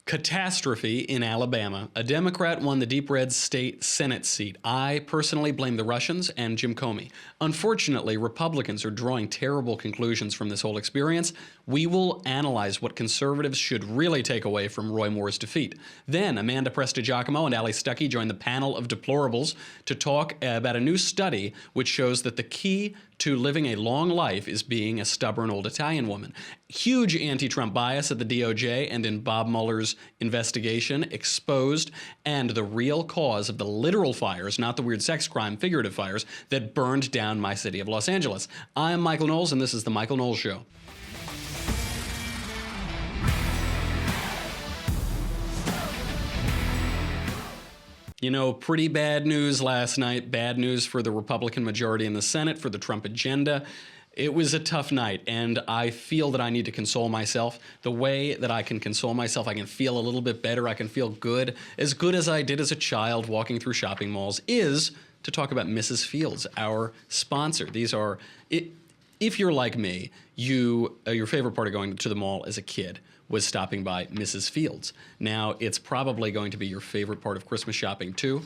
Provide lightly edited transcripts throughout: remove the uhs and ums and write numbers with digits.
Catastrophe in Alabama. A Democrat won the deep red state Senate seat. I personally blame the Russians and Jim Comey. Unfortunately, Republicans are drawing terrible conclusions from this whole experience. We will analyze what conservatives should really take away from Roy Moore's defeat. Then, Amanda Prestigiacomo and Allie Stuckey join the Panel of Deplorables to talk about a new study which shows that the key to living a long life is being a stubborn old Italian woman. Huge anti-Trump bias at the DOJ and in Bob Mueller's investigation exposed, and the real cause of the literal fires, not the weird sex crime figurative fires, that burned down my city of Los Angeles. I'm Michael Knowles, and this is The Michael Knowles Show. You know, pretty bad news last night. Bad news for the Republican majority in the Senate, for the Trump agenda. It was a tough night, and I feel that I need to console myself. The way that I can console myself, I can feel a little bit better, I can feel good as I did as a child walking through shopping malls, is to talk about Mrs. Fields, our sponsor. These are, if you're like me, your favorite part of going to the mall as a kid was stopping by Mrs. Fields. Now, it's probably going to be your favorite part of Christmas shopping, too.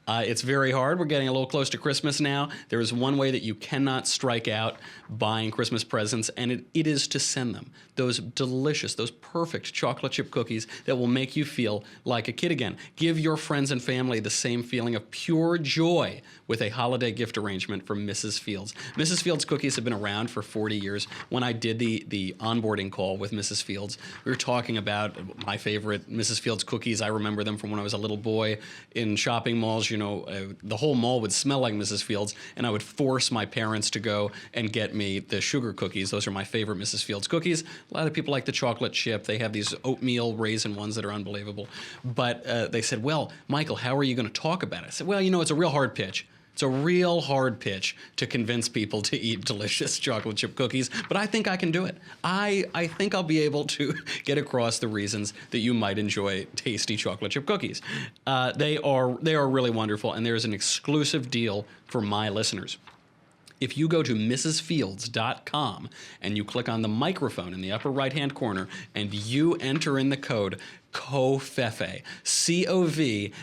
It's very hard. We're getting a little close to Christmas now. There is one way that you cannot strike out buying Christmas presents, and it is to send them those delicious, those perfect chocolate chip cookies that will make you feel like a kid again. Give your friends and family the same feeling of pure joy with a holiday gift arrangement from Mrs. Fields. Mrs. Fields cookies have been around for 40 years. When I did the onboarding call with Mrs. Fields, we were talking about my favorite Mrs. Fields cookies. I remember them from when I was a little boy in shopping malls. You know, the whole mall would smell like Mrs. Fields, and I would force my parents to go and get me the sugar cookies. Those are my favorite Mrs. Fields cookies. A lot of people like the chocolate chip. They have these oatmeal raisin ones that are unbelievable. But they said, well, Michael, how are you going to talk about it? I said, well, you know, it's a real hard pitch. It's a real hard pitch to convince people to eat delicious chocolate chip cookies, but I think I can do it. I think I'll be able to get across the reasons that you might enjoy tasty chocolate chip cookies. They are really wonderful, and there's an exclusive deal for my listeners. If you go to mrsfields.com and you click on the microphone in the upper right-hand corner and you enter in the code COFEFE, C-O-V-F-E-F-E.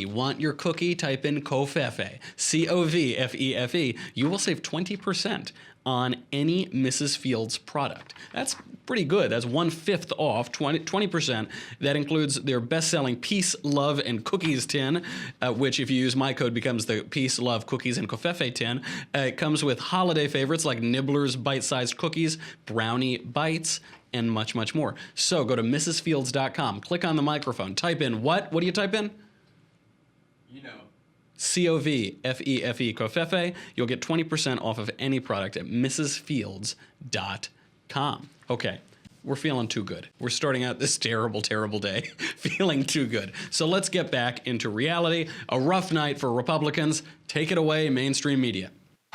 Want your cookie? Type in COFEFE, C-O-V-F-E-F-E. You will save 20% on any Mrs. Fields product. That's pretty good. That's 1/5 off, 20%. That includes their best-selling Peace, Love, and Cookies tin, which if you use my code becomes the Peace, Love, Cookies, and Covfefe tin. It comes with holiday favorites like Nibbler's bite-sized cookies, Brownie Bites, and much, much more. So go to mrsfields.com, click on the microphone, type in what? What do you type in? You know. C-O-V-F-E-F-E, Covfefe. You'll get 20% off of any product at mrsfields.com. Okay, we're feeling too good. We're starting out this terrible, terrible day feeling too good. So let's get back into reality. A rough night for Republicans. Take it away, mainstream media.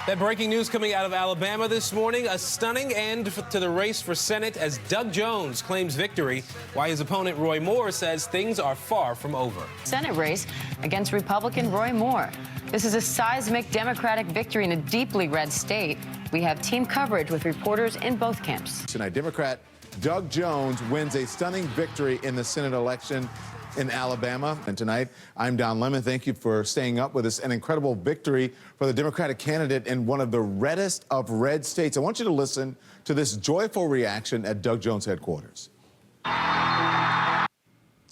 That breaking news coming out of Alabama this morning, a stunning end to the race for Senate as Doug Jones claims victory, while his opponent Roy Moore says things are far from over. Senate race against Republican Roy Moore. This is a seismic Democratic victory in a deeply red state. We have team coverage with reporters in both camps. Tonight, Democrat Doug Jones wins a stunning victory in the Senate election in Alabama. And tonight, I'm Don Lemon. Thank you for staying up with us. An incredible victory for the Democratic candidate in one of the reddest of red states. I want you to listen to this joyful reaction at Doug Jones' headquarters.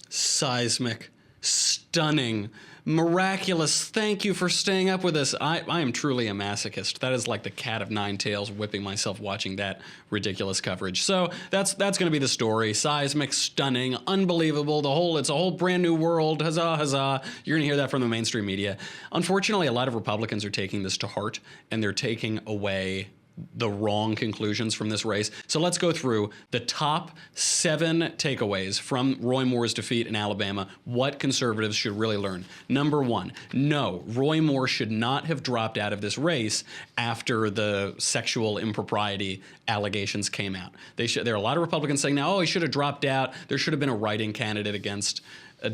Seismic, stunning, miraculous. Thank you for staying up with us. I am truly a masochist. That is like the cat of nine tails, whipping myself watching that ridiculous coverage. So that's going to be the story. Seismic, stunning, unbelievable. It's a whole brand new world. Huzzah, huzzah. You're going to hear that from the mainstream media. Unfortunately, a lot of Republicans are taking this to heart, and they're taking away the wrong conclusions from this race. So let's go through the top 7 takeaways from Roy Moore's defeat in Alabama, what conservatives should really learn. Number 1, no, Roy Moore should not have dropped out of this race after the sexual impropriety allegations came out. There are a lot of Republicans saying now, oh, he should have dropped out. There should have been a write-in candidate against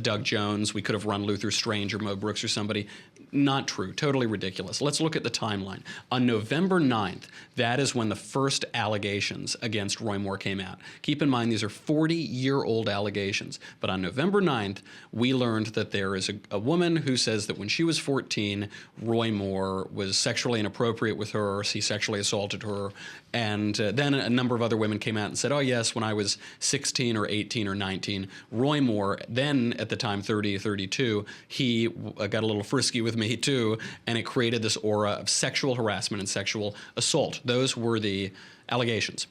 Doug Jones. We could have run Luther Strange or Mo Brooks or somebody. Not true. Totally ridiculous. Let's look at the timeline. On November 9th, that is when the first allegations against Roy Moore came out. Keep in mind, these are 40-year-old allegations. But on November 9th, we learned that there is a woman who says that when she was 14, Roy Moore was sexually inappropriate with her, he sexually assaulted her. And then a number of other women came out and said, oh, yes, when I was 16 or 18 or 19, Roy Moore, then at the time 30 or 32, he got a little frisky with me too, and it created this aura of sexual harassment and sexual assault. Those were the allegations.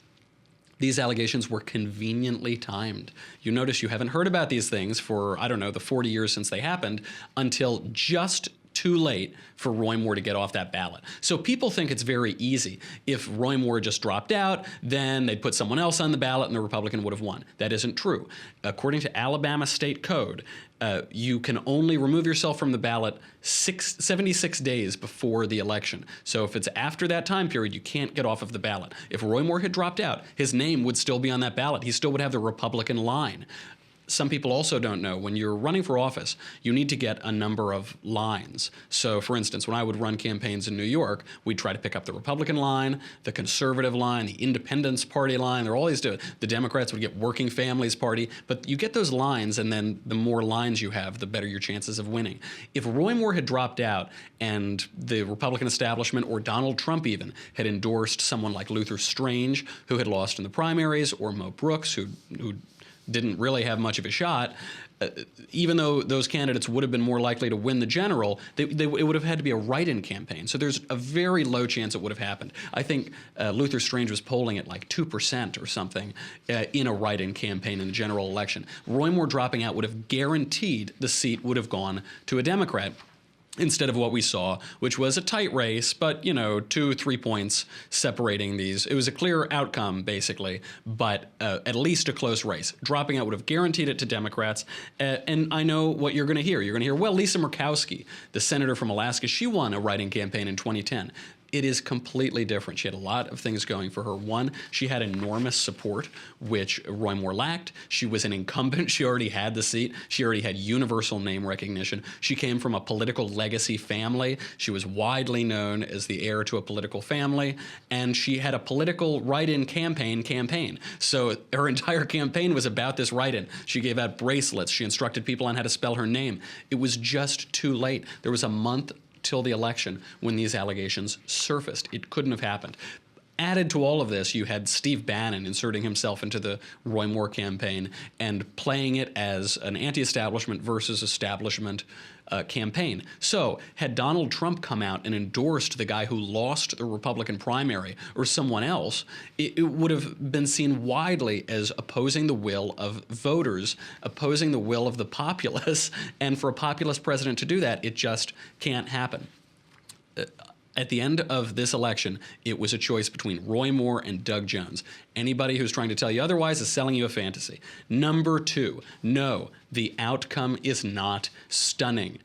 These allegations were conveniently timed. You notice you haven't heard about these things for, I don't know, the 40 years since they happened until just too late for Roy Moore to get off that ballot. So people think it's very easy. If Roy Moore just dropped out, then they'd put someone else on the ballot and the Republican would have won. That isn't true. According to Alabama state code, you can only remove yourself from the ballot 76 days before the election. So if it's after that time period, you can't get off of the ballot. If Roy Moore had dropped out, his name would still be on that ballot. He still would have the Republican line. Some people also don't know, when you're running for office, you need to get a number of lines. So, for instance, when I would run campaigns in New York, we'd try to pick up the Republican line, the Conservative line, the Independence Party line. There are all these, the Democrats would get Working Families Party. But you get those lines, and then the more lines you have, the better your chances of winning. If Roy Moore had dropped out and the Republican establishment, or Donald Trump even, had endorsed someone like Luther Strange, who had lost in the primaries, or Mo Brooks, who didn't really have much of a shot, even though those candidates would have been more likely to win the general, it would have had to be a write-in campaign. So there's a very low chance it would have happened. I think Luther Strange was polling at like 2% or something in a write-in campaign in the general election. Roy Moore dropping out would have guaranteed the seat would have gone to a Democrat, instead of what we saw, which was a tight race, but, 2-3 points separating these. It was a clear outcome, basically, but at least a close race. Dropping out would have guaranteed it to Democrats. And I know what you're going to hear. You're going to hear, well, Lisa Murkowski, the senator from Alaska, she won a write-in campaign in 2010. It is completely different. She had a lot of things going for her. One, she had enormous support, which Roy Moore lacked. She was an incumbent. She already had the seat. She already had universal name recognition. She came from a political legacy family. She was widely known as the heir to a political family, and she had a political write-in campaign. So her entire campaign was about this write-in. She gave out bracelets. She instructed people on how to spell her name. It was just too late. There was a month till the election when these allegations surfaced. It couldn't have happened. Added to all of this, you had Steve Bannon inserting himself into the Roy Moore campaign and playing it as an anti-establishment versus establishment campaign. So had Donald Trump come out and endorsed the guy who lost the Republican primary or someone else, it would have been seen widely as opposing the will of voters, opposing the will of the populace. And for a populist president to do that, it just can't happen. At the end of this election, it was a choice between Roy Moore and Doug Jones. Anybody who's trying to tell you otherwise is selling you a fantasy. Number two, no, the outcome is not stunning.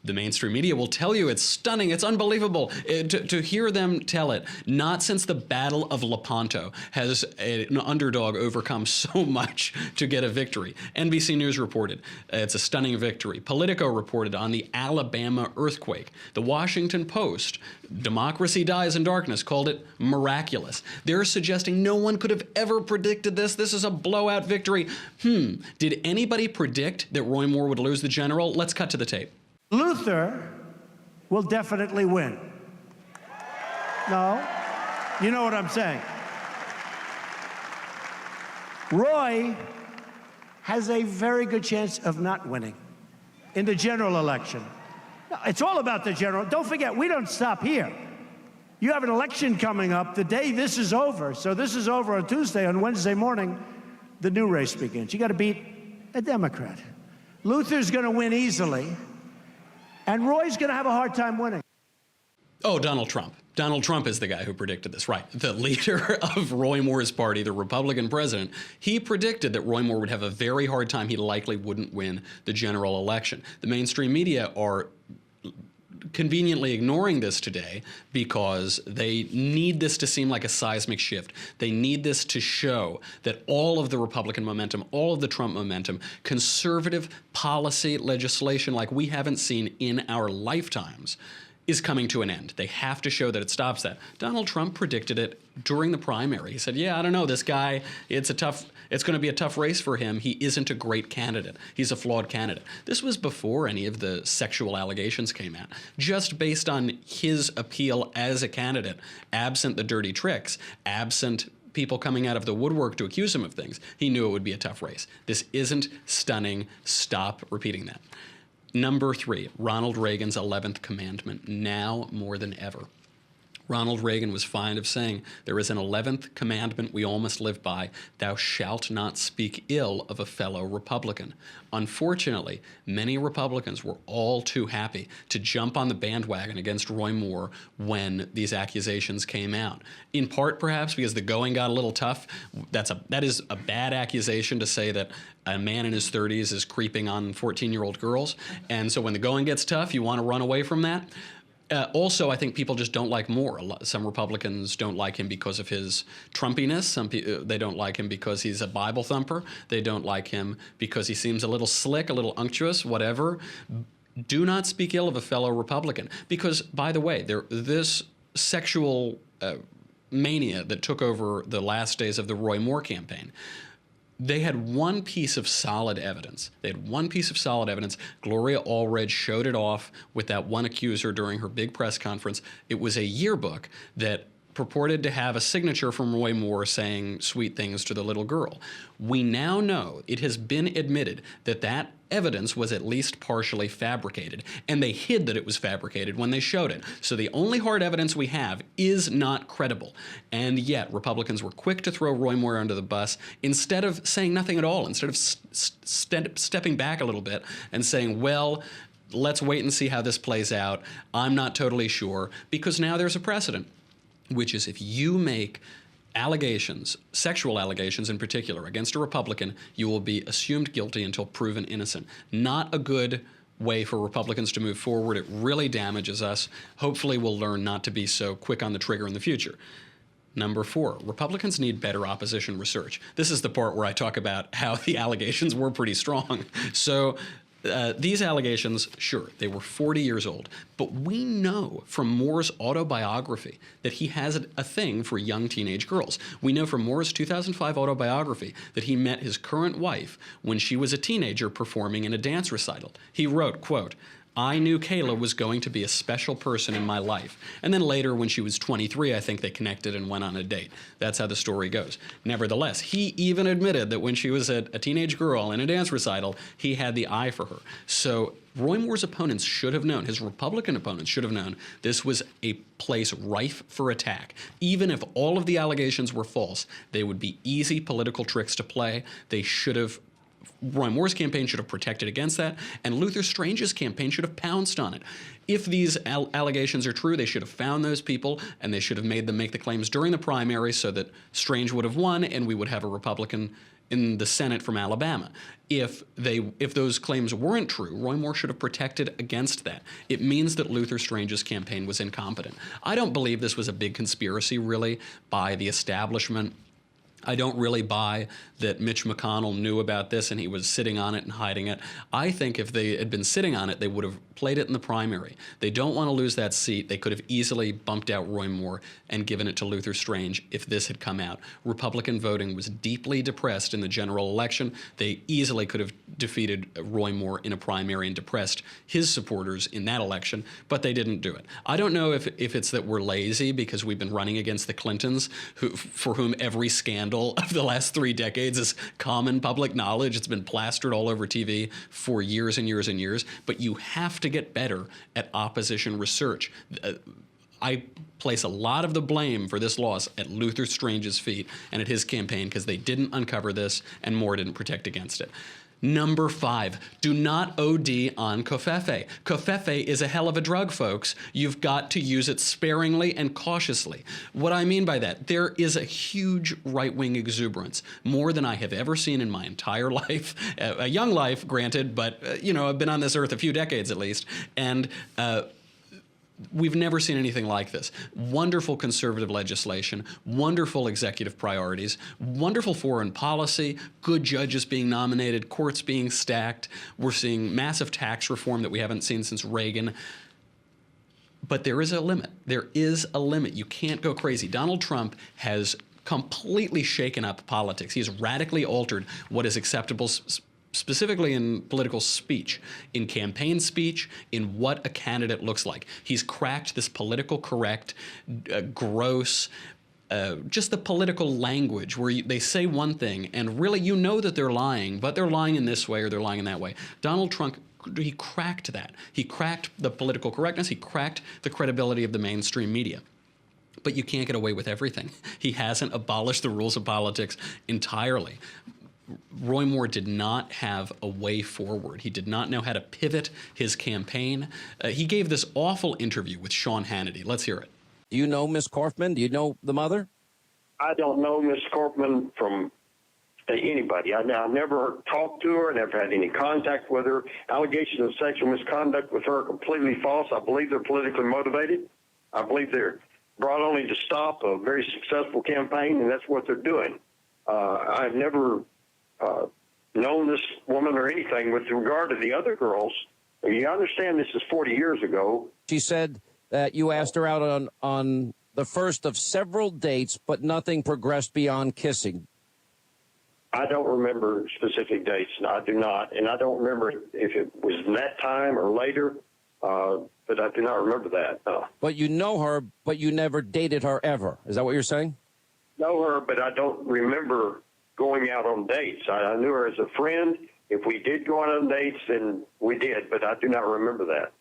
The mainstream media will tell you it's stunning, it's unbelievable. To hear them tell it, not since the Battle of Lepanto has an underdog overcome so much to get a victory. NBC News reported it's a stunning victory. Politico reported on the Alabama earthquake. The Washington Post, Democracy Dies in Darkness, called it miraculous. They're suggesting no one could have ever predicted this. This is a blowout victory. Did anybody predict that Roy Moore would lose the general? Let's cut to the tape. Luther will definitely win. No? You know what I'm saying. Roy has a very good chance of not winning in the general election. It's all about the general. Don't forget, we don't stop here. You have an election coming up the day this is over. So this is over on Tuesday. On Wednesday morning, the new race begins. You got to beat a Democrat. Luther's going to win easily. And Roy's going to have a hard time winning. Oh, Donald Trump. Donald Trump is the guy who predicted this, right? The leader of Roy Moore's party, the Republican president, he predicted that Roy Moore would have a very hard time. He likely wouldn't win the general election. The mainstream media are conveniently ignoring this today because they need this to seem like a seismic shift. They need this to show that all of the Republican momentum, all of the Trump momentum, conservative policy legislation like we haven't seen in our lifetimes is coming to an end. They have to show that it stops that. Donald Trump predicted it during the primary. He said, yeah, I don't know, this guy, it's going to be a tough race for him. He isn't a great candidate. He's a flawed candidate. This was before any of the sexual allegations came out. Just based on his appeal as a candidate, absent the dirty tricks, absent people coming out of the woodwork to accuse him of things, he knew it would be a tough race. This isn't stunning. Stop repeating that. Number 3, Ronald Reagan's 11th commandment, now more than ever. Ronald Reagan was fond of saying, there is an 11th commandment we all must live by, thou shalt not speak ill of a fellow Republican. Unfortunately, many Republicans were all too happy to jump on the bandwagon against Roy Moore when these accusations came out. In part, perhaps, because the going got a little tough. That is a bad accusation to say that a man in his 30s is creeping on 14-year-old girls. And so when the going gets tough, you want to run away from that. Also, I think people just don't like Moore. Some Republicans don't like him because of his Trumpiness. They don't like him because he's a Bible thumper. They don't like him because he seems a little slick, a little unctuous, whatever. Do not speak ill of a fellow Republican. Because, by the way, this sexual mania that took over the last days of the Roy Moore campaign, they had one piece of solid evidence. Gloria Allred showed it off with that one accuser during her big press conference. It was a yearbook that purported to have a signature from Roy Moore saying sweet things to the little girl. We now know, it has been admitted, that that evidence was at least partially fabricated, and they hid that it was fabricated when they showed it. So the only hard evidence we have is not credible. And yet, Republicans were quick to throw Roy Moore under the bus instead of saying nothing at all, instead of stepping back a little bit and saying, well, let's wait and see how this plays out. I'm not totally sure, because now there's a precedent, which is if you make allegations, sexual allegations in particular, against a Republican, you will be assumed guilty until proven innocent. Not a good way for Republicans to move forward. It really damages us. Hopefully we'll learn not to be so quick on the trigger in the future. Number 4, Republicans need better opposition research. This is the part where I talk about how the allegations were pretty strong. So these allegations, sure, they were 40 years old, but we know from Moore's autobiography that he has a thing for young teenage girls. We know from Moore's 2005 autobiography that he met his current wife when she was a teenager performing in a dance recital. He wrote, quote, I knew Kayla was going to be a special person in my life. And then later, when she was 23, I think they connected and went on a date. That's how the story goes. Nevertheless, he even admitted that when she was a teenage girl in a dance recital, he had the eye for her. So Roy Moore's opponents should have known, his Republican opponents should have known, this was a place rife for attack. Even if all of the allegations were false, they would be easy political tricks to play. They should have Roy Moore's campaign should have protected against that, and Luther Strange's campaign should have pounced on it. If these allegations are true, they should have found those people, and they should have made them make the claims during the primary so that Strange would have won, and we would have a Republican in the Senate from Alabama. If those claims weren't true, Roy Moore should have protected against that. It means that Luther Strange's campaign was incompetent. I don't believe this was a big conspiracy, really, by the establishment. I don't really buy that Mitch McConnell knew about this and he was sitting on it and hiding it. I think if they had been sitting on it, they would have played it in the primary. They don't want to lose that seat. They could have easily bumped out Roy Moore and given it to Luther Strange if this had come out. Republican voting was deeply depressed in the general election. They easily could have defeated Roy Moore in a primary and depressed his supporters in that election, but they didn't do it. I don't know if it's that we're lazy because we've been running against the Clintons, for whom every scandal of the last 3 decades is common public knowledge. It's been plastered all over TV for years and years and years, but you have to get better at opposition research. I place a lot of the blame for this loss at Luther Strange's feet and at his campaign because they didn't uncover this and Moore didn't protect against it. Number 5, do not OD on covfefe. Covfefe is a hell of a drug, folks. You've got to use it sparingly and cautiously. What I mean by that, there is a huge right-wing exuberance, more than I have ever seen in my entire life. A young life, granted, but, I've been on this earth a few decades at least, and We've never seen anything like this. Wonderful conservative legislation, wonderful executive priorities, wonderful foreign policy, good judges being nominated, courts being stacked. We're seeing massive tax reform that we haven't seen since Reagan. But there is a limit. There is a limit. You can't go crazy. Donald Trump has completely shaken up politics. He has radically altered what is acceptable specifically in political speech, in campaign speech, in what a candidate looks like. He's cracked this political correct, gross, just the political language where they say one thing and really you know that they're lying, but they're lying in this way or they're lying in that way. Donald Trump, he cracked that. He cracked the political correctness. He cracked the credibility of the mainstream media. But you can't get away with everything. He hasn't abolished the rules of politics entirely. Roy Moore did not have a way forward. He did not know how to pivot his campaign. He gave this awful interview with Sean Hannity. Let's hear it. Do you know Miss Korfman? Do you know the mother? I don't know Miss Korfman from anybody. I've never talked to her, never had any contact with her. Allegations of sexual misconduct with her are completely false. I believe they're politically motivated. I believe they're brought only to stop a very successful campaign, and that's what they're doing. I've never known this woman or anything with regard to the other girls. You understand this is 40 years ago. She said that you asked her out on the first of several dates, but nothing progressed beyond kissing. I don't remember specific dates. No, I do not. And I don't remember if it was that time or later, but I do not remember that. No. But you know her, but you never dated her ever. Is that what you're saying? Know her, but I don't remember going out on dates. I knew her as a friend. If we did go out on dates, then we did, but I do not remember that.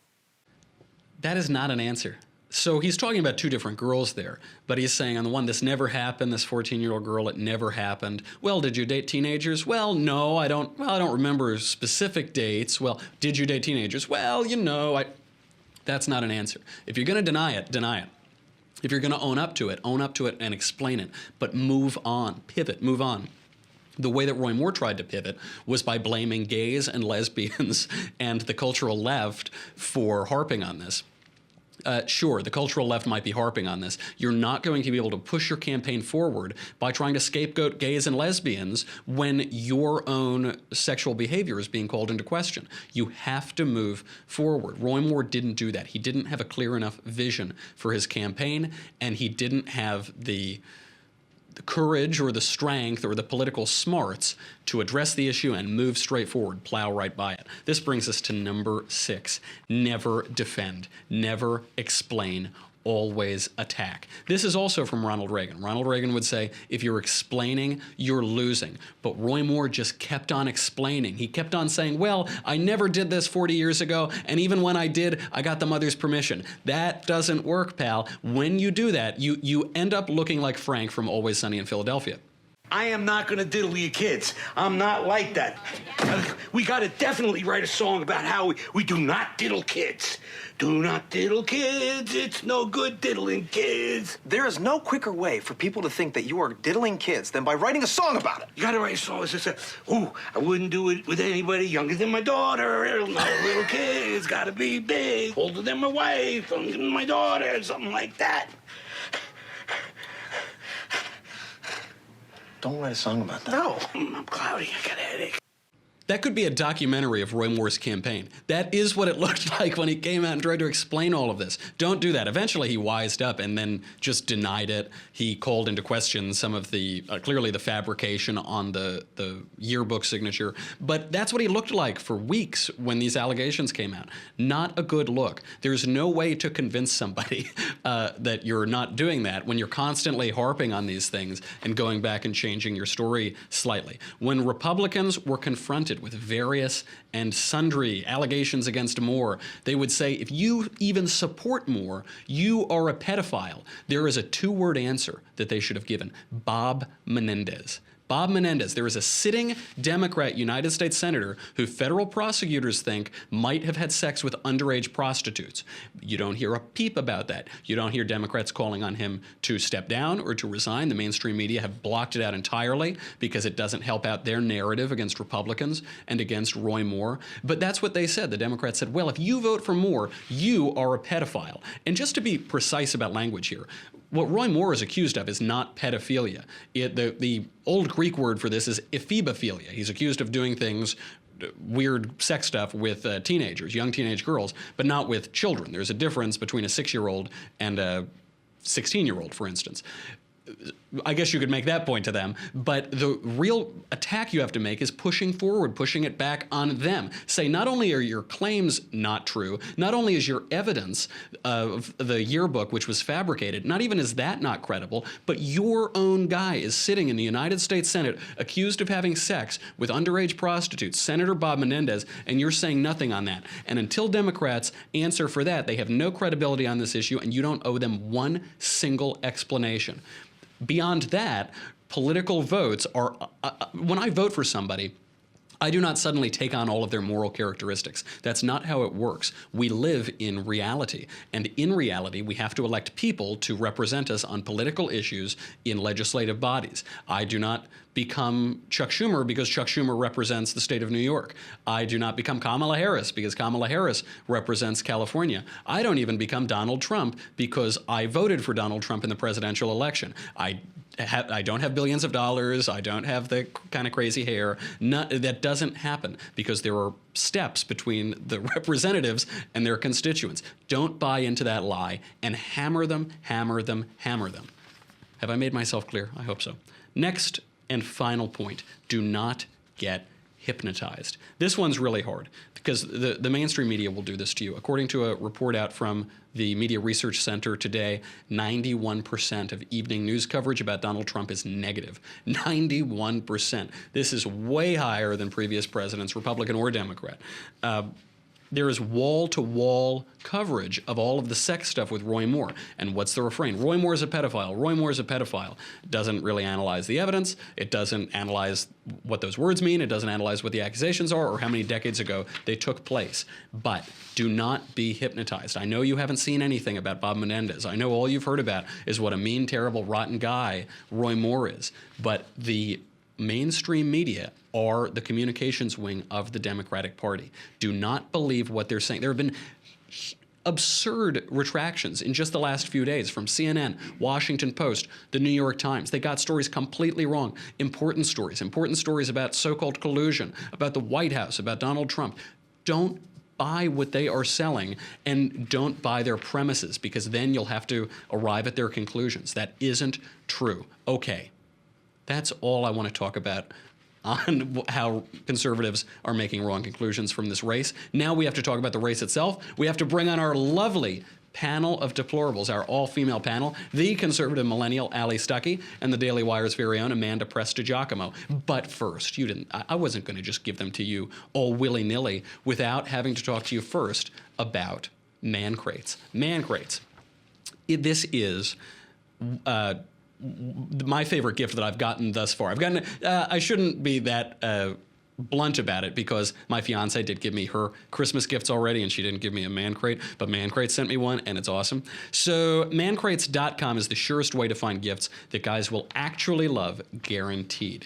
That is not an answer. So he's talking about two different girls there, but he's saying on the one, this never happened, this 14-year-old girl, it never happened. Well, did you date teenagers? Well, no, I don't remember specific dates. Well, did you date teenagers? Well, you know, that's not an answer. If you're going to deny it, deny it. If you're going to own up to it and explain it, but move on, pivot, move on. The way that Roy Moore tried to pivot was by blaming gays and lesbians and the cultural left for harping on this. Sure, the cultural left might be harping on this. You're not going to be able to push your campaign forward by trying to scapegoat gays and lesbians when your own sexual behavior is being called into question. You have to move forward. Roy Moore didn't do that. He didn't have a clear enough vision for his campaign, and he didn't have the courage or the strength or the political smarts to address the issue and move straight forward, plow right by it. This brings us to number 6. Never defend, never explain, always attack. This is also from Ronald Reagan. Ronald Reagan would say, if you're explaining, you're losing. But Roy Moore just kept on explaining. He kept on saying, well, I never did this 40 years ago, and even when I did, I got the mother's permission. That doesn't work, pal. When you do that, you end up looking like Frank from Always Sunny in Philadelphia. I am not going to diddle your kids. I'm not like that. We got to definitely write a song about how we do not diddle kids. Do not diddle kids. It's no good diddling kids. There is no quicker way for people to think that you are diddling kids than by writing a song about it. You got to write a song that says, ooh, I wouldn't do it with anybody younger than my daughter. No little kids, got to be big, older than my wife, younger than my daughter, something like that. Don't write a song about that. No, I'm cloudy. I got a headache. That could be a documentary of Roy Moore's campaign. That is what it looked like when he came out and tried to explain all of this. Don't do that. Eventually he wised up and then just denied it. He called into question some of the, clearly the fabrication on the yearbook signature. But that's what he looked like for weeks when these allegations came out. Not a good look. There's no way to convince somebody that you're not doing that when you're constantly harping on these things and going back and changing your story slightly. When Republicans were confronted with various and sundry allegations against Moore, they would say, if you even support Moore, you are a pedophile. There is a 2-word answer that they should have given: Bob Menendez. Bob Menendez, there is a sitting Democrat United States Senator who federal prosecutors think might have had sex with underage prostitutes. You don't hear a peep about that. You don't hear Democrats calling on him to step down or to resign. The mainstream media have blocked it out entirely because it doesn't help out their narrative against Republicans and against Roy Moore. But that's what they said. The Democrats said, well, if you vote for Moore, you are a pedophile. And just to be precise about language here, what Roy Moore is accused of is not pedophilia. The old Greek word for this is ephebophilia. He's accused of doing things, weird sex stuff with teenagers, young teenage girls, but not with children. There's a difference between a 6-year-old and a 16-year-old, for instance. I guess you could make that point to them, but the real attack you have to make is pushing forward, pushing it back on them. Say, not only are your claims not true, not only is your evidence of the yearbook, which was fabricated, not even is that not credible, but your own guy is sitting in the United States Senate accused of having sex with underage prostitutes, Senator Bob Menendez, and you're saying nothing on that. And until Democrats answer for that, they have no credibility on this issue, and you don't owe them one single explanation. Beyond that, political votes are, when I vote for somebody, I do not suddenly take on all of their moral characteristics. That's not how it works. We live in reality. And in reality, we have to elect people to represent us on political issues in legislative bodies. I do not become Chuck Schumer because Chuck Schumer represents the state of New York. I do not become Kamala Harris because Kamala Harris represents California. I don't even become Donald Trump because I voted for Donald Trump in the presidential election. I don't have billions of dollars. I don't have the kind of crazy hair. That doesn't happen because there are steps between the representatives and their constituents. Don't buy into that lie and hammer them, hammer them, hammer them. Have I made myself clear? I hope so. Next and final point, do not get hypnotized. This one's really hard because the mainstream media will do this to you. According to a report out from the Media Research Center today, 91% of evening news coverage about Donald Trump is negative. 91%. This is way higher than previous presidents, Republican or Democrat. There is wall-to-wall coverage of all of the sex stuff with Roy Moore. And what's the refrain? Roy Moore is a pedophile. Roy Moore is a pedophile. Doesn't really analyze the evidence. It doesn't analyze what those words mean. It doesn't analyze what the accusations are or how many decades ago they took place. But do not be hypnotized. I know you haven't seen anything about Bob Menendez. I know all you've heard about is what a mean, terrible, rotten guy Roy Moore is. But the mainstream media are the communications wing of the Democratic Party. Do not believe what they're saying. There have been absurd retractions in just the last few days from CNN, Washington Post, the New York Times. They got stories completely wrong. Important stories about so-called collusion, about the White House, about Donald Trump. Don't buy what they are selling and don't buy their premises because then you'll have to arrive at their conclusions. That isn't true. Okay. That's all I want to talk about on how conservatives are making wrong conclusions from this race. Now we have to talk about the race itself. We have to bring on our lovely panel of deplorables, our all-female panel, the conservative millennial Allie Stuckey and the Daily Wire's very own Amanda Prestigiacomo. But first, I wasn't going to just give them to you all willy-nilly without having to talk to you first about man crates. Man crates. This is my favorite gift that I've gotten thus far. I shouldn't be that blunt about it because my fiance did give me her Christmas gifts already and she didn't give me a man crate, but Man Crate sent me one and it's awesome. So mancrates.com is the surest way to find gifts that guys will actually love, guaranteed.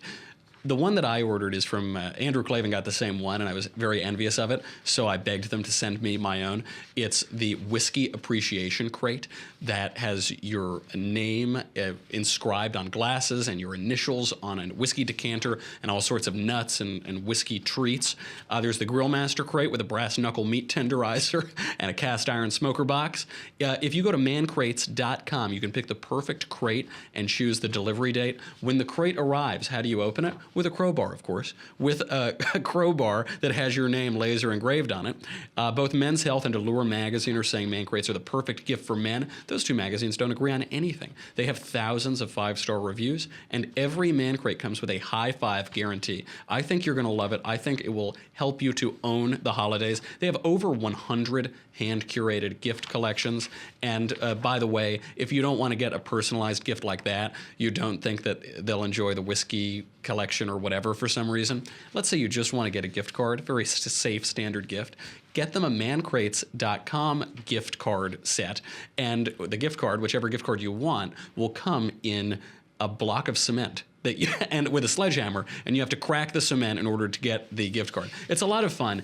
The one that I ordered is from Andrew Clavin got the same one, and I was very envious of it, so I begged them to send me my own. It's the Whiskey Appreciation Crate that has your name inscribed on glasses and your initials on a whiskey decanter and all sorts of nuts and whiskey treats. There's the Grillmaster Crate with a brass knuckle meat tenderizer and a cast iron smoker box. If you go to mancrates.com, you can pick the perfect crate and choose the delivery date. When the crate arrives, how do you open it? with a crowbar, of course, with a crowbar that has your name laser engraved on it. Both Men's Health and Allure magazine are saying man crates are the perfect gift for men. Those two magazines don't agree on anything. They have thousands of 5-star reviews, and every man crate comes with a high five guarantee. I think you're going to love it. I think it will help you to own the holidays. They have over 100 hand-curated gift collections. And by the way, if you don't want to get a personalized gift like that, you don't think that they'll enjoy the whiskey collection or whatever for some reason, let's say you just want to get a gift card, very safe standard gift, get them a mancrates.com gift card set. And the gift card, whichever gift card you want, will come in a block of cement that you, and with a sledgehammer, and you have to crack the cement in order to get the gift card. It's a lot of fun.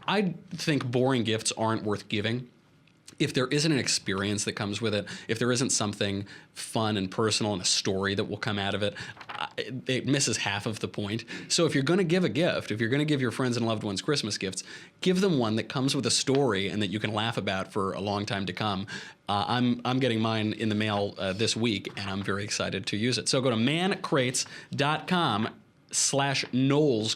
I think boring gifts aren't worth giving. If there isn't an experience that comes with it, if there isn't something fun and personal and a story that will come out of it, it misses half of the point. So if you're going to give a gift, if you're going to give your friends and loved ones Christmas gifts, give them one that comes with a story and that you can laugh about for a long time to come. I'm getting mine in the mail this week, and I'm very excited to use it. So go to mancrates.com/Knowles, Knowles.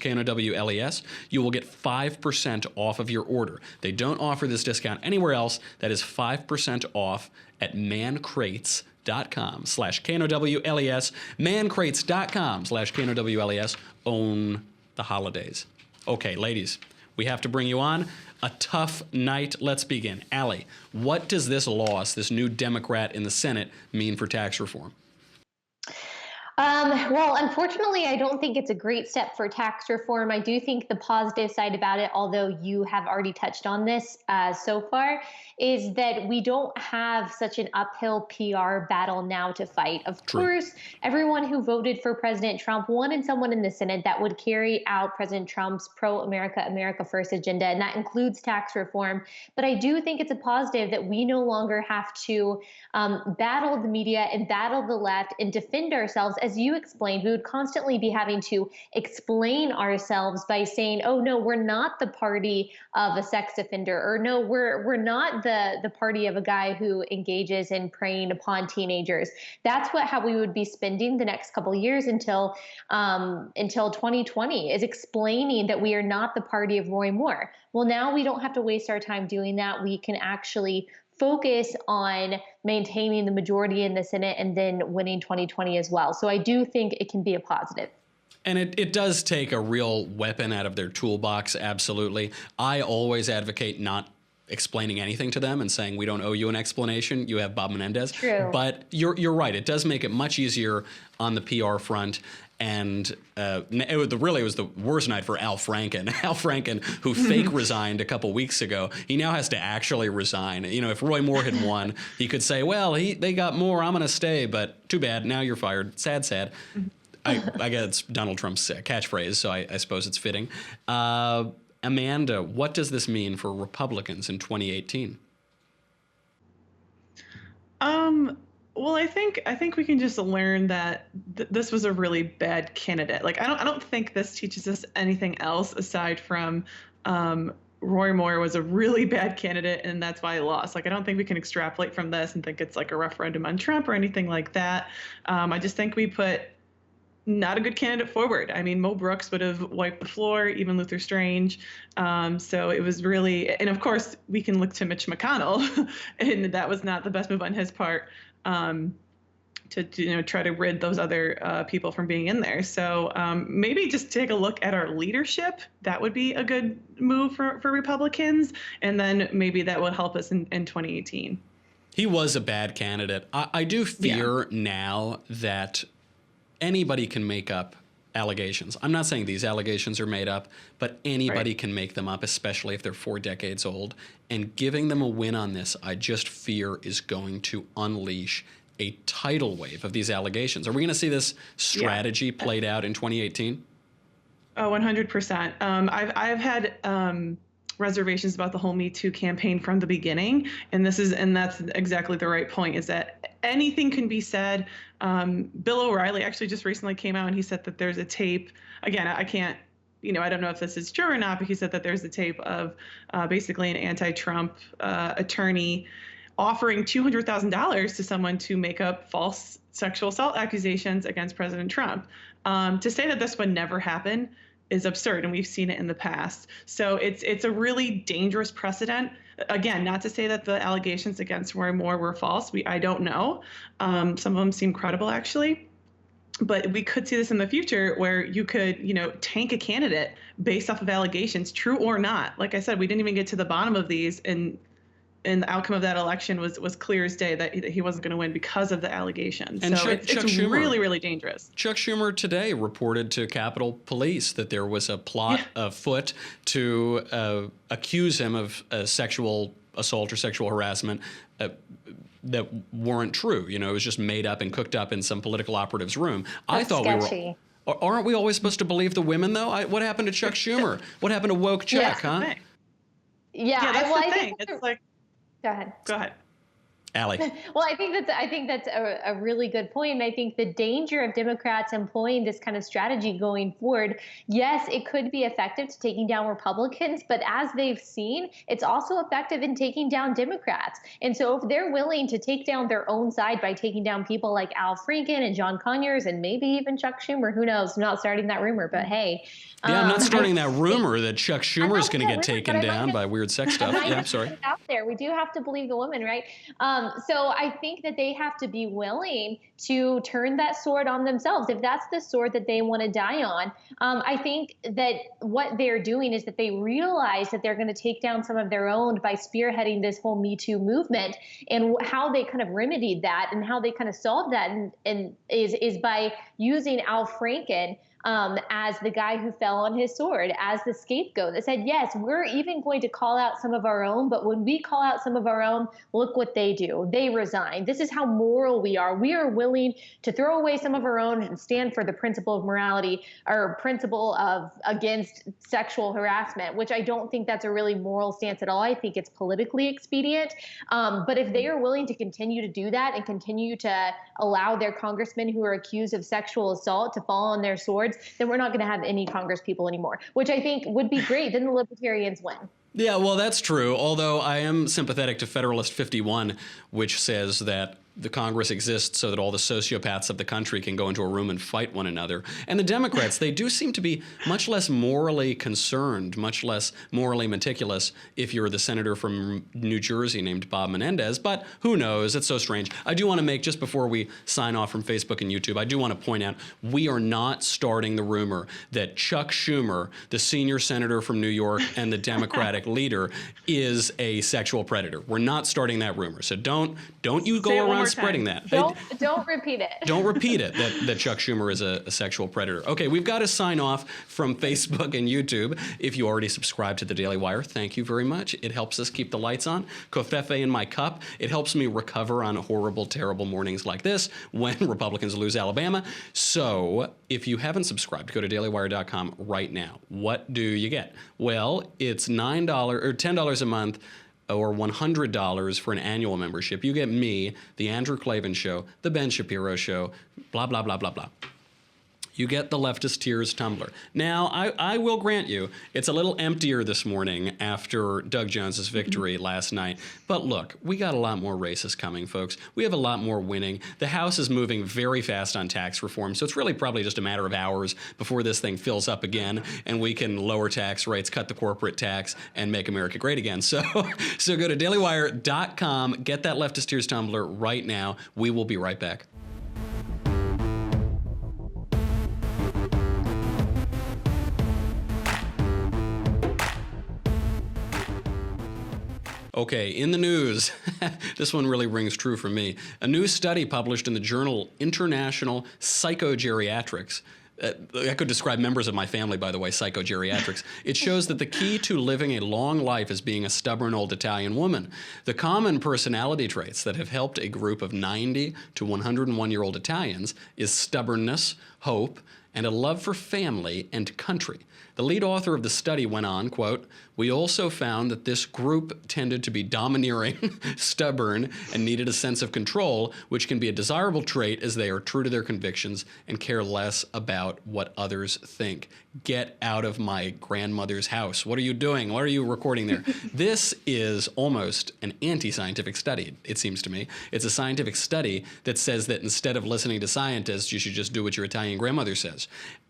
You will get 5% off of your order. They don't offer this discount anywhere else. That is 5% off at mancrates.com/Knowles, mancrates.com/Knowles. Own the holidays. Okay, ladies, we have to bring you on. A tough night. Let's begin. Allie, what does this loss, this new Democrat in the Senate, mean for tax reform? Well, unfortunately, I don't think it's a great step for tax reform. I do think the positive side about it, although you have already touched on this so far, is that we don't have such an uphill PR battle now to fight. Of course, everyone who voted for President Trump wanted someone in the Senate that would carry out President Trump's pro-America, America First agenda, and that includes tax reform. But I do think it's a positive that we no longer have to battle the media and battle the left and defend ourselves. As you explained, we would constantly be having to explain ourselves by saying, oh, no, we're not the party of a sex offender, or no, we're not the party of a guy who engages in preying upon teenagers. That's how we would be spending the next couple of years until 2020, is explaining that we are not the party of Roy Moore. Well, now we don't have to waste our time doing that. We can actually focus on maintaining the majority in the Senate and then winning 2020 as well. So I do think it can be a positive. And it does take a real weapon out of their toolbox, absolutely. I always advocate not explaining anything to them and saying, we don't owe you an explanation. You have Bob Menendez. True. But you're right. It does make it much easier on the PR front. And it was the worst night for Al Franken. Al Franken, who fake resigned a couple weeks ago, he now has to actually resign. You know, if Roy Moore had won, he could say, well, they got more, I'm going to stay, but too bad, now you're fired. Sad, sad. I guess it's Donald Trump's catchphrase, so I suppose it's fitting. Amanda, what does this mean for Republicans in 2018? Well, I think we can just learn that this was a really bad candidate. Like, I don't think this teaches us anything else aside from Roy Moore was a really bad candidate, and that's why he lost. Like, I don't think we can extrapolate from this and think it's like a referendum on Trump or anything like that. I just think we put not a good candidate forward. I mean, Mo Brooks would have wiped the floor, even Luther Strange. So it was really, and of course, we can look to Mitch McConnell, and that was not the best move on his part. To try to rid those other people from being in there. So maybe just take a look at our leadership. That would be a good move for Republicans. And then maybe that will help us in 2018. He was a bad candidate. I do fear now that anybody can make up allegations. I'm not saying these allegations are made up, but anybody can make them up, especially if they're 4 decades old. And giving them a win on this, I just fear is going to unleash a tidal wave of these allegations. Are we going to see this strategy played out in 2018? Oh, 100%. I've had reservations about the whole Me Too campaign from the beginning, and that's exactly the right point, is that anything can be said. Bill O'Reilly actually just recently came out and he said that there's a tape. Again, I can't, I don't know if this is true or not, but he said that there's a tape of basically an anti-Trump attorney offering $200,000 to someone to make up false sexual assault accusations against President Trump. To say that this would never happen is absurd, and we've seen it in the past. So it's a really dangerous precedent. Again, not to say that the allegations against Roy Moore were false. I don't know. Some of them seem credible, actually. But we could see this in the future where you could, tank a candidate based off of allegations, true or not. Like I said, we didn't even get to the bottom of these, and the outcome of that election was clear as day that he wasn't going to win because of the allegations. And so Chuck it's Schumer, really, really dangerous. Chuck Schumer today reported to Capitol Police that there was a plot afoot to accuse him of sexual assault or sexual harassment that weren't true. It was just made up and cooked up in some political operative's room. That's sketchy. Aren't we always supposed to believe the women, though? What happened to Chuck Schumer? What happened to woke Chuck, huh? Yeah, that's the thing. It's like, go ahead. Go ahead. Allie. Well, I think that's a really good point. And I think the danger of Democrats employing this kind of strategy going forward, yes, it could be effective to taking down Republicans, but as they've seen, it's also effective in taking down Democrats. And so if they're willing to take down their own side by taking down people like Al Franken and John Conyers and maybe even Chuck Schumer, who knows? I'm not starting that rumor, but hey. Yeah, I'm not starting that rumor that Chuck Schumer is going to get taken down by weird sex stuff. Yeah, I'm sorry. Out there, we do have to believe the women, right? So I think that they have to be willing to turn that sword on themselves. If that's the sword that they want to die on, I think that what they're doing is that they realize that they're going to take down some of their own by spearheading this whole Me Too movement, and how they kind of remedied that and how they kind of solved that and is by using Al Franken as the guy who fell on his sword, as the scapegoat that said, yes, we're even going to call out some of our own, but when we call out some of our own, look what they do. They resign. This is how moral we are. We are willing to throw away some of our own and stand for the principle of morality, or principle of against sexual harassment, which I don't think that's a really moral stance at all. I think it's politically expedient. But if they are willing to continue to do that and continue to allow their congressmen who are accused of sexual assault to fall on their swords, then we're not going to have any Congress people anymore, which I think would be great. Then the Libertarians win. Yeah, well, that's true. Although I am sympathetic to Federalist 51, which says that the Congress exists so that all the sociopaths of the country can go into a room and fight one another. And the Democrats, they do seem to be much less morally concerned, much less morally meticulous if you're the senator from New Jersey named Bob Menendez. But who knows? It's so strange. I do want to make, just before we sign off from Facebook and YouTube, I do want to point out we are not starting the rumor that Chuck Schumer, the senior senator from New York and the Democratic leader, is a sexual predator. We're not starting that rumor. So don't you go around spreading that. Don't repeat it. Don't repeat it that Chuck Schumer is a sexual predator. Okay, we've got to sign off from Facebook and YouTube. If you already subscribe to the Daily Wire, thank you very much. It helps us keep the lights on. Covfefe in my cup. It helps me recover on horrible, terrible mornings like this when Republicans lose Alabama. So if you haven't subscribed, go to dailywire.com right now. What do you get? Well, it's $9 or $10 a month, or $100 for an annual membership. You get me, The Andrew Klavan Show, The Ben Shapiro Show, blah, blah, blah, blah, blah. You get the Leftist Tears tumbler. Now, I will grant you, it's a little emptier this morning after Doug Jones's victory last night. But look, we got a lot more races coming, folks. We have a lot more winning. The House is moving very fast on tax reform, so it's really probably just a matter of hours before this thing fills up again and we can lower tax rates, cut the corporate tax, and make America great again. So go to dailywire.com, get that Leftist Tears tumbler right now. We will be right back. Okay, in the news, this one really rings true for me. A new study published in the journal International Psychogeriatrics. I could describe members of my family, by the way, psychogeriatrics. It shows that the key to living a long life is being a stubborn old Italian woman. The common personality traits that have helped a group of 90 to 101-year-old Italians is stubbornness, hope, and a love for family and country. The lead author of the study went on, quote, "We also found that this group tended to be domineering, stubborn, and needed a sense of control, which can be a desirable trait as they are true to their convictions and care less about what others think." Get out of my grandmother's house. What are you doing? What are you recording there? This is almost an anti-scientific study, it seems to me. It's a scientific study that says that instead of listening to scientists, you should just do what your Italian grandmother says.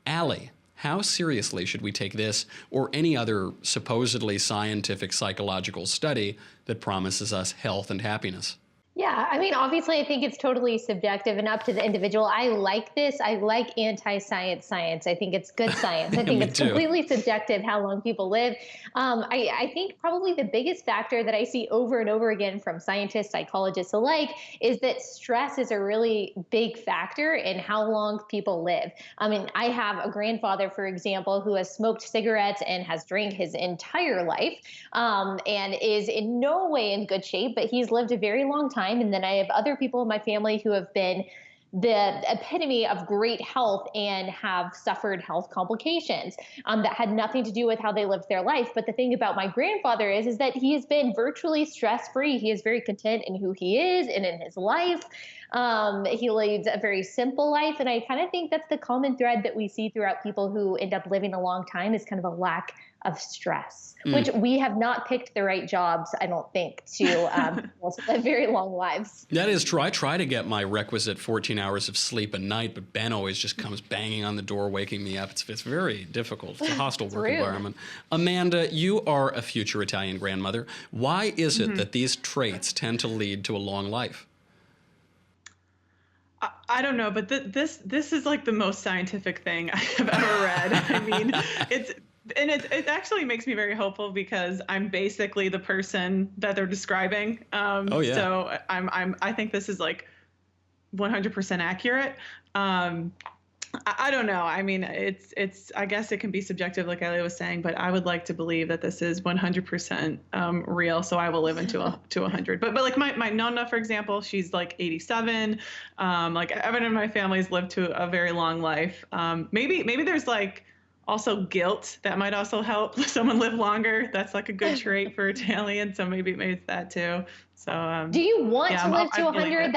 Allie, how seriously should we take this or any other supposedly scientific psychological study that promises us health and happiness? Yeah, I mean, obviously, I think it's totally subjective and up to the individual. I like this. I like anti-science science. I think it's good science. I think it's completely subjective how long people live. I think probably the biggest factor that I see over and over again from scientists, psychologists alike, is that stress is a really big factor in how long people live. I mean, I have a grandfather, for example, who has smoked cigarettes and has drank his entire life, and is in no way in good shape, but he's lived a very long time. And then I have other people in my family who have been the epitome of great health and have suffered health complications that had nothing to do with how they lived their life. But the thing about my grandfather is that he has been virtually stress-free. He is very content in who he is and in his life. He leads a very simple life. And I kind of think that's the common thread that we see throughout people who end up living a long time is kind of a lack of stress, which we have not picked the right jobs, I don't think, to live very long lives. That is true. I try to get my requisite 14 hours of sleep a night, but Ben always just comes banging on the door, waking me up. It's very difficult. It's a hostile work environment. Amanda, you are a future Italian grandmother. Why is it that these traits tend to lead to a long life? I don't know, but this is like the most scientific thing I have ever read. I mean, it actually makes me very hopeful because I'm basically the person that they're describing. So I think this is like 100% accurate. I don't know. I mean, I guess it can be subjective, like Ellie was saying, but I would like to believe that this is 100% real. So I will live to 100. But like my nonna, for example, she's like 87. Like everyone in my family's lived to a very long life. Maybe there's like also guilt that might also help someone live longer. That's like a good trait for Italian. So maybe it's that too. So do you want to live to 100?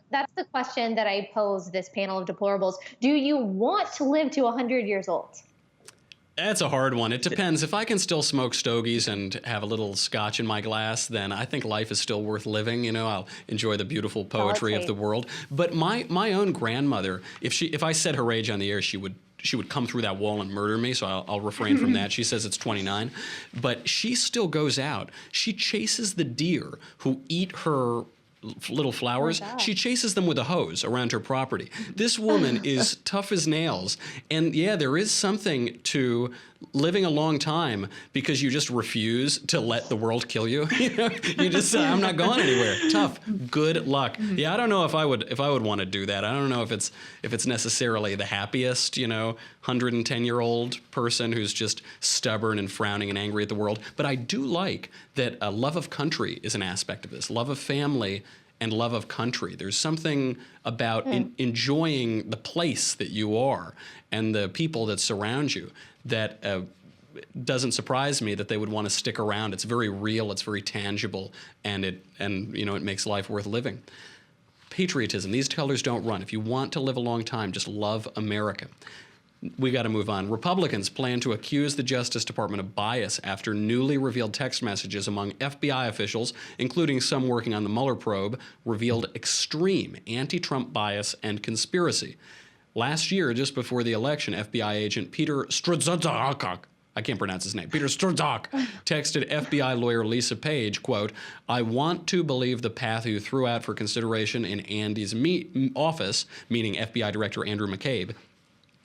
That's the question that I pose this panel of deplorables. Do you want to live to 100 years old? That's a hard one. It depends. If I can still smoke stogies and have a little scotch in my glass, then I think life is still worth living. You know, I'll enjoy the beautiful poetry of the world. But my own grandmother, if I said her age on the air, she would come through that wall and murder me, so I'll refrain from that. She says it's 29. But she still goes out. She chases the deer who eat her little flowers. She chases them with a hose around her property. This woman is tough as nails. And yeah, there is something to living a long time because you just refuse to let the world kill you. You know, you just say, I'm not going anywhere. Tough. Good luck. Yeah, I don't know if I would want to do that. I don't know if it's necessarily the happiest, 110-year-old person who's just stubborn and frowning and angry at the world. But I do like that a love of country is an aspect of this. Love of family and love of country. There's something about enjoying the place that you are and the people that surround you that doesn't surprise me that they would want to stick around. It's very real, it's very tangible, and it makes life worth living. Patriotism, these colors don't run. If you want to live a long time, just love America. We got to move on. Republicans plan to accuse the Justice Department of bias after newly revealed text messages among FBI officials, including some working on the Mueller probe, revealed extreme anti-Trump bias and conspiracy. Last year, just before the election, FBI agent Peter Strzok, I can't pronounce his name, Peter Strzok, texted FBI lawyer Lisa Page, quote, "I want to believe the path you threw out for consideration in Andy's office," meaning FBI Director Andrew McCabe,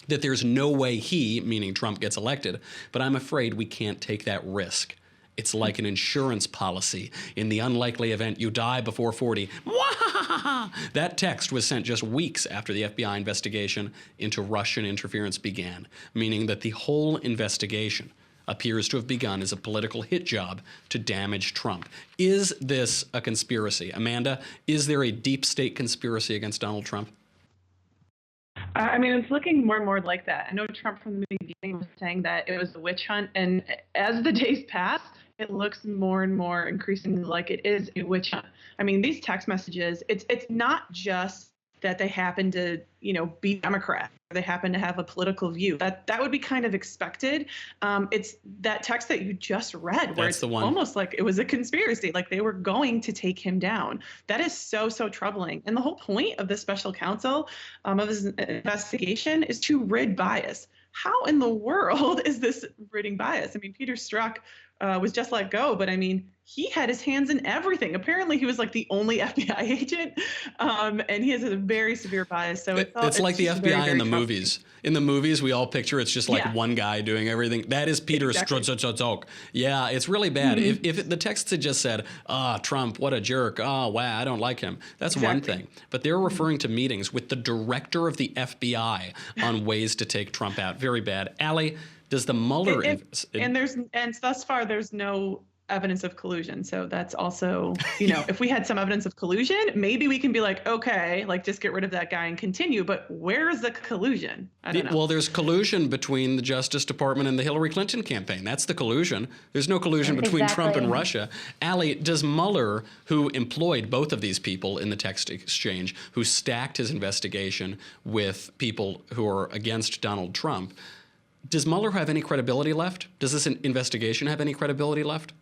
"that there's no way he," meaning Trump, gets elected, but I'm afraid we can't take that risk. It's like an insurance policy. In the unlikely event you die before 40. That text was sent just weeks after the FBI investigation into Russian interference began, meaning that the whole investigation appears to have begun as a political hit job to damage Trump. Is this a conspiracy? Amanda, is there a deep state conspiracy against Donald Trump? I mean, it's looking more and more like that. I know Trump from the beginning was saying that it was a witch hunt, and as the days pass, it looks more and more increasingly like it is a witch hunt. I mean, these text messages, it's not just that they happen to, be Democrat, or they happen to have a political view. That would be kind of expected. It's that text that you just read, where it's almost like it was a conspiracy, like they were going to take him down. That is so troubling. And the whole point of the special counsel of this investigation is to rid bias. How in the world is this ridding bias? I mean, Peter Strzok was just let go, but I mean, he had his hands in everything. Apparently, he was like the only FBI agent, and he has a very severe bias. So it's like the FBI in the movies. In the movies, we all picture it's just like one guy doing everything. That is Peter Strzok. Yeah, it's really bad. If the text had just said, Trump, what a jerk. Oh, wow, I don't like him. That's one thing. But they're referring to meetings with the director of the FBI on ways to take Trump out. Very bad. Allie, does the Mueller... And thus far, there's no evidence of collusion. So that's also, if we had some evidence of collusion, maybe we can be like, okay, like just get rid of that guy and continue. But where's the collusion? I don't know. Well, there's collusion between the Justice Department and the Hillary Clinton campaign. That's the collusion. There's no collusion between Trump and Russia. Allie, does Mueller, who employed both of these people in the text exchange, who stacked his investigation with people who are against Donald Trump, does Mueller have any credibility left? Does this investigation have any credibility left?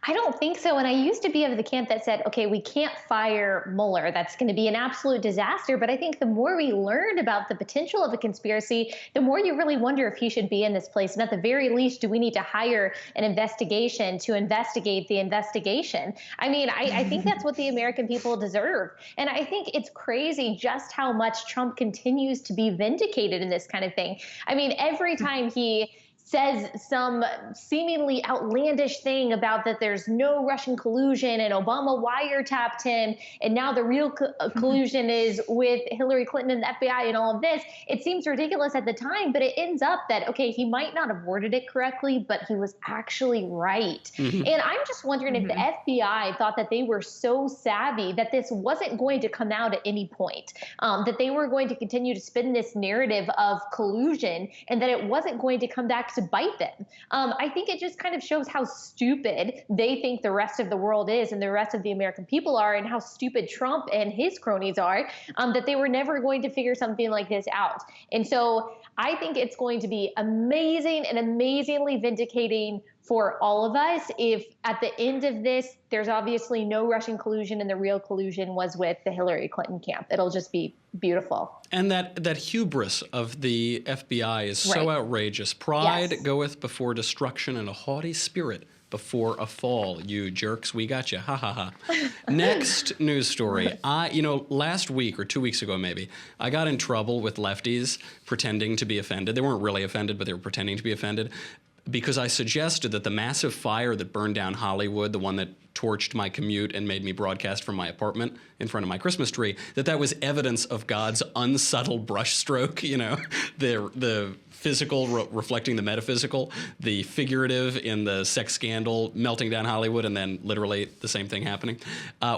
I don't think so. And I used to be of the camp that said, okay, we can't fire Mueller. That's going to be an absolute disaster. But I think the more we learned about the potential of a conspiracy, the more you really wonder if he should be in this place. And at the very least, do we need to hire an investigation to investigate the investigation? I mean, I think that's what the American people deserve. And I think it's crazy just how much Trump continues to be vindicated in this kind of thing. I mean, every time he says some seemingly outlandish thing about that there's no Russian collusion and Obama wiretapped him, and now the real collusion is with Hillary Clinton and the FBI and all of this. It seems ridiculous at the time, but it ends up that, okay, he might not have worded it correctly, but he was actually right. And I'm just wondering if the FBI thought that they were so savvy that this wasn't going to come out at any point, that they were going to continue to spin this narrative of collusion and that it wasn't going to come back to bite them. I think it just kind of shows how stupid they think the rest of the world is and the rest of the American people are, and how stupid Trump and his cronies are, that they were never going to figure something like this out. And so I think it's going to be amazing and amazingly vindicating for all of us if at the end of this, there's obviously no Russian collusion and the real collusion was with the Hillary Clinton camp. It'll just be beautiful. And that hubris of the FBI is so outrageous. Pride goeth before destruction and a haughty spirit before a fall. You jerks, we got you. Ha, ha, ha. Next news story. Last week or 2 weeks ago maybe, I got in trouble with lefties pretending to be offended. They weren't really offended, but they were pretending to be offended, because I suggested that the massive fire that burned down Hollywood, the one that torched my commute and made me broadcast from my apartment in front of my Christmas tree, that was evidence of God's unsubtle brushstroke, the physical reflecting the metaphysical, the figurative in the sex scandal melting down Hollywood, and then literally the same thing happening.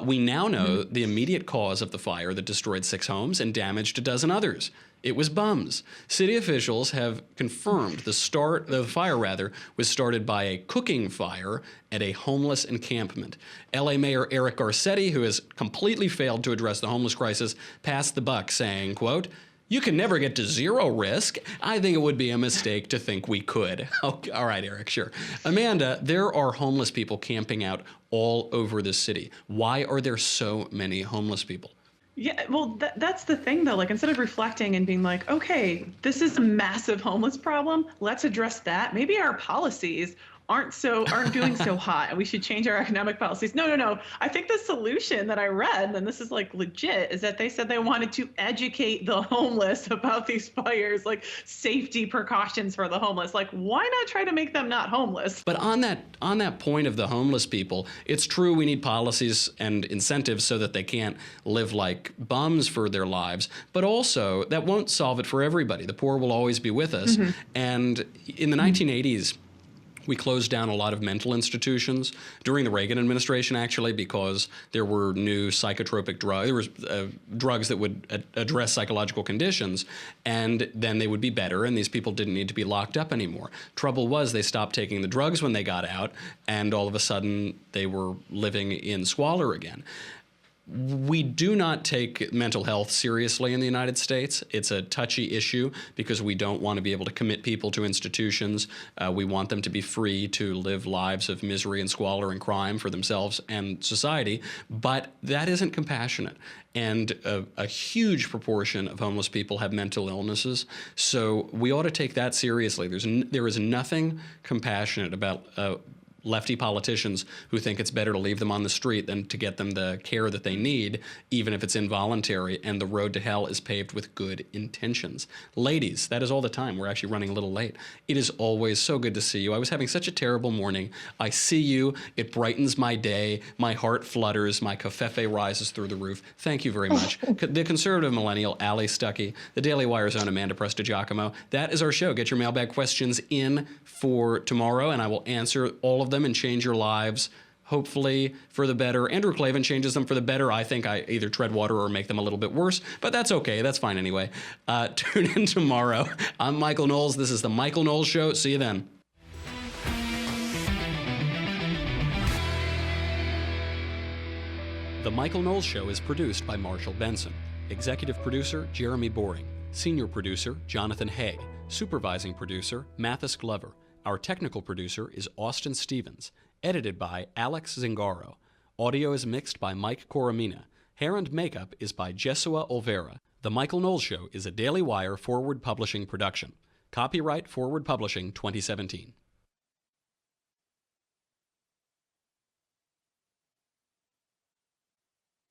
We now know the immediate cause of the fire that destroyed 6 homes and damaged a dozen others. It was bums. City officials have confirmed the fire was started by a cooking fire at a homeless encampment. LA Mayor Eric Garcetti, who has completely failed to address the homeless crisis, passed the buck, saying, quote, "You can never get to zero risk. I think it would be a mistake to think we could." Okay, all right, Eric, sure. Amanda, there are homeless people camping out all over the city. Why are there so many homeless people? Yeah, well, that's the thing, though. Like, instead of reflecting and being like, okay, this is a massive homeless problem, let's address that. Maybe our policies aren't doing so hot and we should change our economic policies. No. I think the solution that I read, and this is like legit, is that they said they wanted to educate the homeless about these fires, like safety precautions for the homeless. Like, why not try to make them not homeless? But on that point of the homeless people, it's true we need policies and incentives so that they can't live like bums for their lives. But also, that won't solve it for everybody. The poor will always be with us. And in the 1980s, We closed down a lot of mental institutions during the Reagan administration, actually, because there were new psychotropic drugs. There was drugs that would address psychological conditions, and then they would be better, and these people didn't need to be locked up anymore. Trouble was they stopped taking the drugs when they got out, and all of a sudden they were living in squalor again. We do not take mental health seriously in the United States. It's a touchy issue because we don't want to be able to commit people to institutions. We want them to be free to live lives of misery and squalor and crime for themselves and society, but that isn't compassionate. And a huge proportion of homeless people have mental illnesses, so we ought to take that seriously. There is nothing compassionate about lefty politicians who think it's better to leave them on the street than to get them the care that they need, even if it's involuntary, and the road to hell is paved with good intentions. Ladies, that is all the time. We're actually running a little late. It is always so good to see you. I was having such a terrible morning. I see you. It brightens my day. My heart flutters. My covfefe rises through the roof. Thank you very much. The conservative millennial, Allie Stuckey, the Daily Wire's own Amanda Prestigiacomo. That is our show. Get your mailbag questions in for tomorrow, and I will answer all of them and change your lives, hopefully for the better. Andrew Klavan changes them for the better. I think I either tread water or make them a little bit worse, but that's okay. That's fine anyway. Tune in tomorrow. I'm Michael Knowles. This is The Michael Knowles Show. See you then. The Michael Knowles Show is produced by Marshall Benson. Executive producer, Jeremy Boring. Senior producer, Jonathan Hay. Supervising producer, Mathis Glover. Our technical producer is Austin Stevens. Edited by Alex Zingaro. Audio is mixed by Mike Coromina. Hair and makeup is by Jesua Olvera. The Michael Knowles Show is a Daily Wire Forward Publishing production. Copyright Forward Publishing 2017.